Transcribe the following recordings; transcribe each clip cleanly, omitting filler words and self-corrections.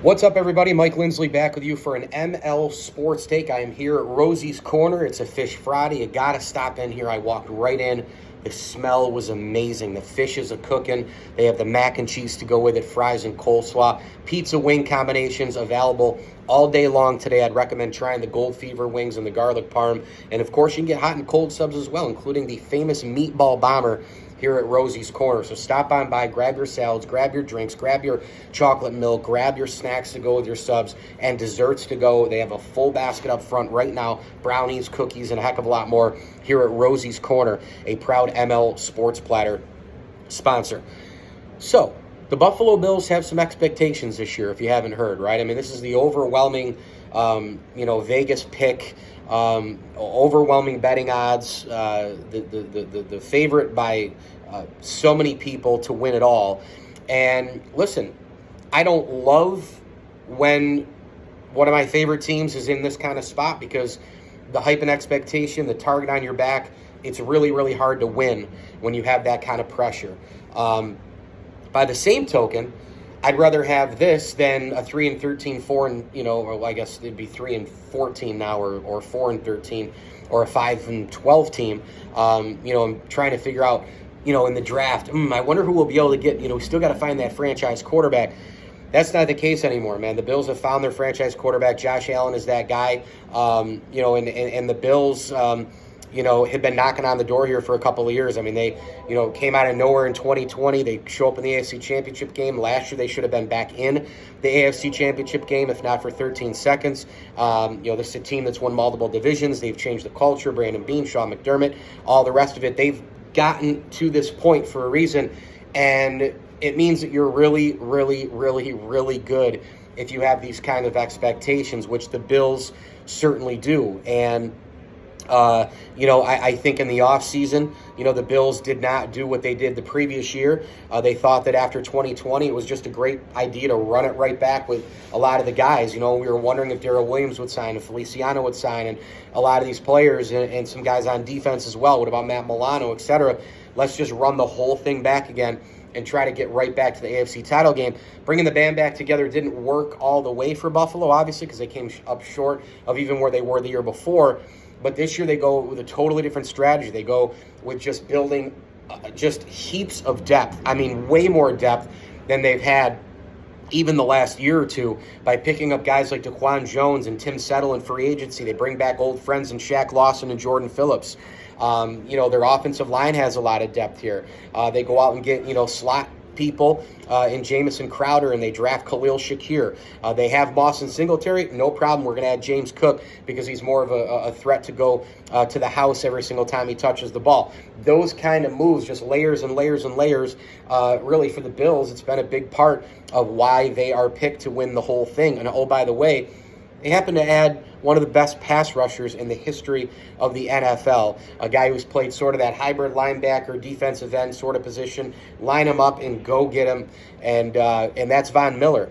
What's up, everybody? Mike Lindsley back with you for an ML Sports Take. I am here at Rosie's Corner. It's a Fish Friday. You got to stop in here. I walked right in. The smell was amazing. The fish is a-cooking. They have the mac and cheese to go with it, fries and coleslaw. Pizza wing combinations available all day long today. I'd recommend trying the Gold Fever wings and the garlic parm. And, of course, you can get hot and cold subs as well, including the famous meatball bomber here at Rosie's Corner. So stop on by, grab your salads, grab your drinks, grab your chocolate milk, grab your snacks to go with your subs, and desserts to go. They have a full basket up front right now, brownies, cookies, and a heck of a lot more here at Rosie's Corner, a proud ML Sports Platter sponsor. So, the Buffalo Bills have some expectations this year, if you haven't heard, right? I mean, this is the overwhelming, Vegas pick, overwhelming betting odds, the favorite by so many people to win it all. And listen, I don't love when one of my favorite teams is in this kind of spot because the hype and expectation, the target on your back, it's really, really hard to win when you have that kind of pressure. By the same token, I'd rather have this than a 3-13, 4 or I guess it'd be 3-14 now, or 4-13, or a 5-12 team. I'm trying to figure out, in the draft. I wonder who will be able to get. We still got to find that franchise quarterback. That's not the case anymore, man. The Bills have found their franchise quarterback. Josh Allen is that guy. And the Bills. Had been knocking on the door here for a couple of years. I mean, they, came out of nowhere in 2020. They show up in the AFC Championship game. Last year, they should have been back in the AFC Championship game, if not for 13 seconds. This is a team that's won multiple divisions. They've changed the culture. Brandon Beane, Sean McDermott, all the rest of it. They've gotten to this point for a reason, and it means that you're really, really, really, really good if you have these kind of expectations, which the Bills certainly do. And I think in the offseason, the Bills did not do what they did the previous year. They thought that after 2020, it was just a great idea to run it right back with a lot of the guys. We were wondering if Darrell Williams would sign, if Feliciano would sign, and a lot of these players and some guys on defense as well. What about Matt Milano, et cetera? Let's just run the whole thing back again and try to get right back to the AFC title game. Bringing the band back together didn't work all the way for Buffalo, obviously, because they came up short of even where they were the year before. But this year they go with a totally different strategy. They go with just building just heaps of depth. I mean, way more depth than they've had even the last year or two by picking up guys like Daquan Jones and Tim Settle in free agency. They bring back old friends in Shaq Lawson and Jordan Phillips. Their offensive line has a lot of depth here. They go out and get, slot people in Jamison Crowder, and they draft Khalil Shakir. They have Boston Singletary, no problem. We're going to add James Cook because he's more of a threat to go to the house every single time he touches the ball. Those kind of moves, just layers and layers and layers, really for the Bills, it's been a big part of why they are picked to win the whole thing. And oh, by the way, they happen to add one of the best pass rushers in the history of the NFL, a guy who's played sort of that hybrid linebacker, defensive end sort of position. Line him up and go get him, and that's Von Miller.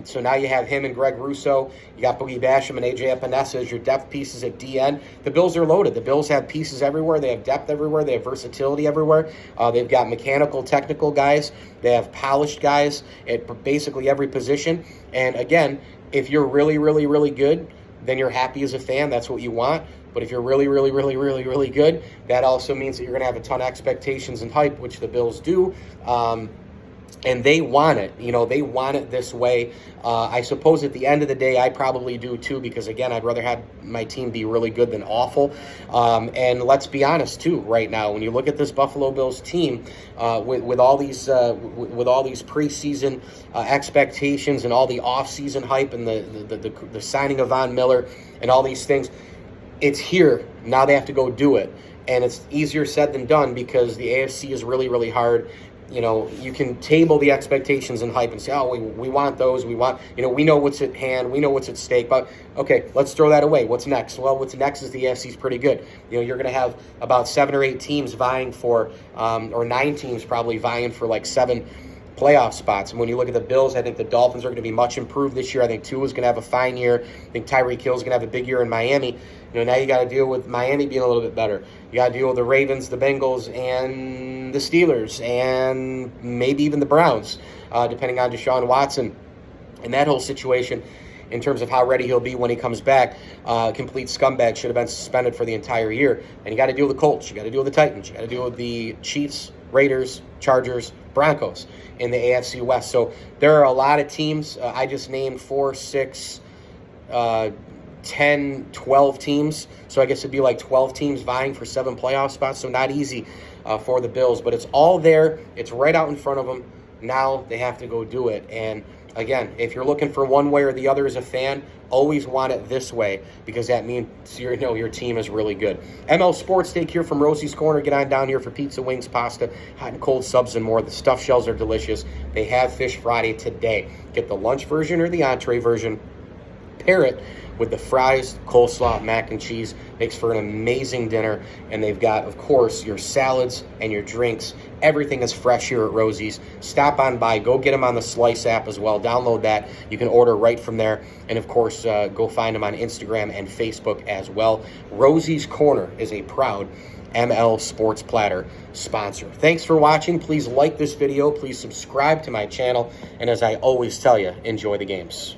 So now you have him and Greg Rousseau. You got Boogie Basham and A.J. Epinesa as your depth pieces at DN. The Bills are loaded. The Bills have pieces everywhere. They have depth everywhere. They have versatility everywhere. They've got mechanical, technical guys. They have polished guys at basically every position. And again, if you're really, really, really good, then you're happy as a fan. That's what you want. But if you're really, really, really, really, really good, that also means that you're going to have a ton of expectations and hype, which the Bills do. And they want it. They want it this way. I suppose at the end of the day, I probably do too, because, again, I'd rather have my team be really good than awful. And let's be honest, too, right now, when you look at this Buffalo Bills team with all these preseason expectations and all the offseason hype and the signing of Von Miller and all these things, it's here. Now they have to go do it. And it's easier said than done because the AFC is really, really hard. You can table the expectations and hype and say, oh, we want those. We want, we know what's at hand. We know what's at stake. But, okay, let's throw that away. What's next? Well, what's next is the AFC is pretty good. You're going to have about 7 or 8 teams vying for, or 9 teams probably vying for like 7 playoff spots. And when you look at the Bills, I think the Dolphins are going to be much improved this year. I think Tua is going to have a fine year. I think Tyreek Hill is going to have a big year in Miami. Now you got to deal with Miami being a little bit better. You got to deal with the Ravens, the Bengals, and the Steelers, and maybe even the Browns, depending on Deshaun Watson And that whole situation, in terms of how ready he'll be when he comes back, complete scumbag, should have been suspended for the entire year. And you got to deal with the Colts, you got to deal with the Titans, you got to deal with the Chiefs, Raiders, Chargers, Broncos in the AFC West. So there are a lot of teams. I just named 4, 6, 10, 12 teams. So I guess it'd be like 12 teams vying for 7 playoff spots. So not easy for the Bills, but it's all there. It's right out in front of them. Now they have to go do it. And again, if you're looking for one way or the other as a fan, always want it this way, because that means your team is really good. ML Sports Take here from Rosie's Corner. Get on down here for pizza, wings, pasta, hot and cold subs, and more. The stuffed shells are delicious. They have Fish Friday today. Get the lunch version or the entree version. Pair it with the fries, coleslaw, mac and cheese. Makes for an amazing dinner. And they've got, of course, your salads and your drinks. Everything is fresh here at Rosie's. Stop on by. Go get them on the Slice app as well. Download that. You can order right from there. And, of course, go find them on Instagram and Facebook as well. Rosie's Corner is a proud ML Sports Platter sponsor. Thanks for watching. Please like this video. Please subscribe to my channel. And as I always tell you, enjoy the games.